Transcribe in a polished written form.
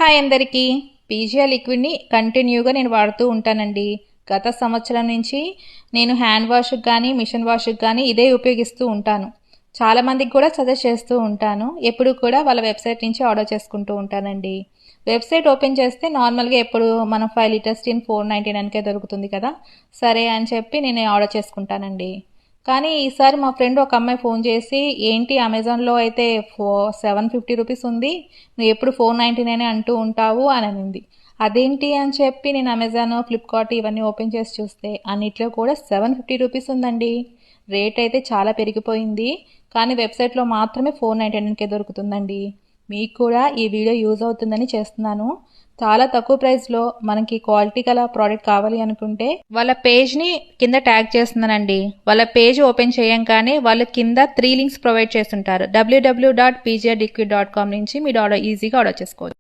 Hi అందరికీ. PGR లిక్విడ్ని కంటిన్యూగా నేను వాడుతూ ఉంటానండి. గత సంవత్సరం నుంచి నేను హ్యాండ్ వాష్కి కానీ మిషన్ వాష్కి కానీ ఇదే ఉపయోగిస్తూ ఉంటాను. చాలామందికి కూడా సజెస్ట్ చేస్తూ ఉంటాను. ఎప్పుడు కూడా వాళ్ళ వెబ్సైట్ నుంచి ఆర్డర్ చేసుకుంటూ ఉంటానండి. వెబ్సైట్ ఓపెన్ చేస్తే నార్మల్గా ఎప్పుడు మనం 5 లీటర్స్ టిన్ 499కే దొరుకుతుంది కదా, సరే అని చెప్పి నేను ఆర్డర్ చేసుకుంటానండి. కానీ ఈసారి మా ఫ్రెండ్ ఒక అమ్మాయి ఫోన్ చేసి, ఏంటి అమెజాన్లో అయితే 750 రూపీస్ ఉంది, నువ్వు ఎప్పుడు 499 అంటూ ఉంటావు అని అనింది. అదేంటి అని చెప్పి నేను అమెజాన్, ఫ్లిప్కార్ట్ ఇవన్నీ ఓపెన్ చేసి చూస్తే అన్నిట్లో కూడా 750 రూపీస్ ఉందండి. రేట్ అయితే చాలా పెరిగిపోయింది. కానీ వెబ్సైట్లో మాత్రమే 499కే దొరుకుతుందండి. మీకు కూడా ఈ వీడియో యూజ్ అవుతుందని చేస్తున్నాను. చాలా తక్కువ ప్రైస్లో మనకి క్వాలిటీ గల ప్రోడక్ట్ కావాలి అనుకుంటే వాళ్ళ పేజ్ని కింద ట్యాగ్ చేస్తున్నానండి. వాళ్ళ పేజ్ ఓపెన్ చేయంగానే వాళ్ళు కింద 3 లింక్స్ ప్రొవైడ్ చేస్తుంటారు. www.pgrliquid.com నుంచి మీరు ఈజీగా ఆర్డర్ చేసుకోవచ్చు.